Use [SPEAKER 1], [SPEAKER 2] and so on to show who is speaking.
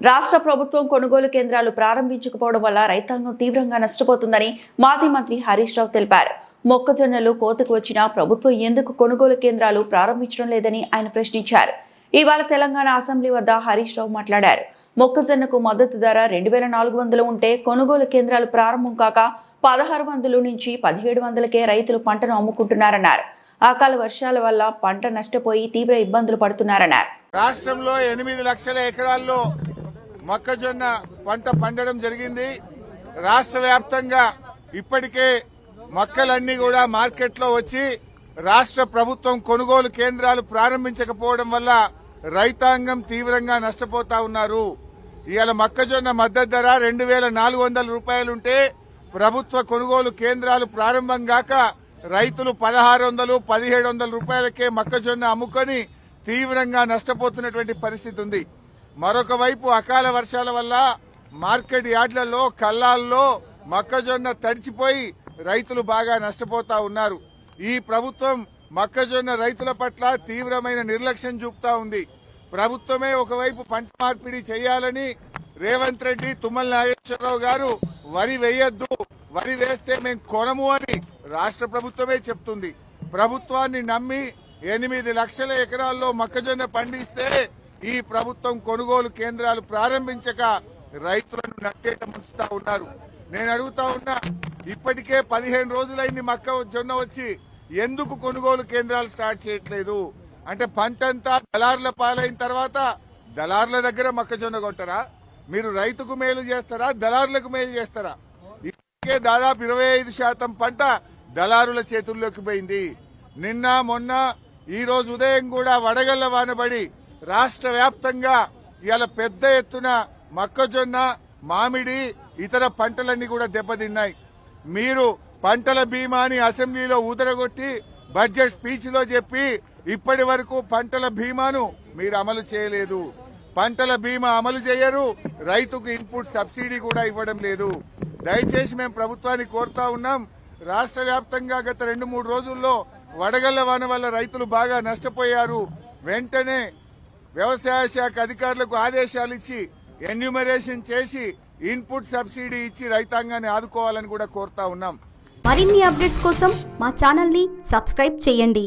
[SPEAKER 1] రాష్ట్ర ప్రభుత్వం కొనుగోలు కేంద్రాలు ప్రారంభించకపోవడం వల్ల రైతాంగం తీవ్రంగా నష్టపోతుందని మాజీ మంత్రి హరీష్ రావు తెలిపారు. మొక్కజొన్నలు కోతకు వచ్చినా ప్రభుత్వం ఎందుకు కొనుగోలు కేంద్రాలు ప్రారంభించడం లేదని ఆయన ప్రశ్నించారు. ఇవాళ తెలంగాణ అసెంబ్లీ వద్ద హరీష్ రావు మాట్లాడారు. మొక్కజొన్నకు మద్దతు ధర 2400 ఉంటే కొనుగోలు కేంద్రాలు ప్రారంభం కాక 1600 నుంచి 1700కే రైతులు పంటను అమ్ముకుంటున్నారన్నారు. అకాల వర్షాల వల్ల పంట నష్టపోయి తీవ్ర ఇబ్బందులు పడుతున్నారన్నారు.
[SPEAKER 2] రాష్ట్రంలో 8 లక్షల ఎకరాల్లో మొక్కజొన్న పంట పండడం జరిగింది. రాష్ట్ర వ్యాప్తంగా ఇప్పటికే మొక్కలన్నీ కూడా మార్కెట్లో వచ్చి రాష్ట్ర ప్రభుత్వం కొనుగోలు కేంద్రాలు ప్రారంభించకపోవడం వల్ల రైతాంగం తీవ్రంగా నష్టపోతా ఉన్నారు. ఇవాళ మొక్కజొన్న మద్దతు ధర 2400 రూపాయలుంటే ప్రభుత్వ కొనుగోలు కేంద్రాలు ప్రారంభం కాక రైతులు 1600, 1700 రూపాయలకే మొక్కజొన్న అమ్ముకొని తీవ్రంగా నష్టపోతున్నటువంటి పరిస్థితి ఉంది. మరొక వైపు అకాల వర్షాల వల్ల మార్కెట్ యార్డ్లలో కల్లాల్లో మొక్కజొన్న తడిచిపోయి రైతులు బాగా నష్టపోతా ఉన్నారు. ఈ ప్రభుత్వం మొక్కజొన్న రైతుల పట్ల తీవ్రమైన నిర్లక్ష్యం చూపుతా ఉంది. ప్రభుత్వమే ఒకవైపు పంట మార్పిడి చేయాలని రేవంత్ రెడ్డి, తుమ్మల నాగేశ్వరరావు గారు వరి వేయొద్దు, వరి వేస్తే మేము కొనము అని రాష్ట్ర ప్రభుత్వమే చెప్తుంది. ప్రభుత్వాన్ని నమ్మి 8 లక్షల ఎకరాల్లో మొక్కజొన్న పండిస్తే ఈ ప్రభుత్వం కొనుగోలు కేంద్రాలు ప్రారంభించక రైతులను నట్టేట ముంచుతా ఉన్నారు. నేను అడుగుతా ఉన్నా, ఇప్పటికే 15 రోజులైంది మొక్కజొన్న వచ్చి, ఎందుకు కొనుగోలు కేంద్రాలు స్టార్ట్ చేయట్లేదు? అంటే పంటంతా దళారుల పాలైన తర్వాత దళారుల దగ్గర మొక్కజొన్న కొంటారా? మీరు రైతుకు మేలు చేస్తారా, దళారులకు మేలు చేస్తారా? ఇప్పటికే దాదాపు 25% పంట దళారుల చేతుల్లోకి పోయింది. నిన్న మొన్న ఈ రోజు ఉదయం కూడా వడగళ్ల వానబడి రాష్ట్ర వ్యాప్తంగా ఇవాళ పెద్ద ఎత్తున మొక్కజొన్న, మామిడి, ఇతర పంటలన్నీ కూడా దెబ్బతిన్నాయి. మీరు పంటల బీమాని అసెంబ్లీలో ఊదరగొట్టి బడ్జెట్ స్పీచ్ లో చెప్పి ఇప్పటి వరకు పంటల బీమాను మీరు అమలు చేయలేదు. పంటల బీమా అమలు చేయరు, రైతుకు ఇన్పుట్ సబ్సిడీ కూడా ఇవ్వడం లేదు. దయచేసి మేము ప్రభుత్వాన్ని కోరుతా ఉన్నాం, రాష్ట్ర వ్యాప్తంగా గత 2-3 రోజుల్లో వడగళ్ల వాన వల్ల రైతులు బాగా నష్టపోయారు. వెంటనే వ్యవసాయ శాఖ అధికారులకు ఆదేశాలు ఇచ్చి ఎన్యూమరేషన్ చేసి ఇన్పుట్ సబ్సిడీ ఇచ్చి రైతాంగాన్ని ఆదుకోవాలని కూడా కోరుతా ఉన్నాం.
[SPEAKER 3] మరిన్ని అప్డేట్స్ కోసం మా ఛానల్ ని సబ్స్క్రైబ్ చేయండి.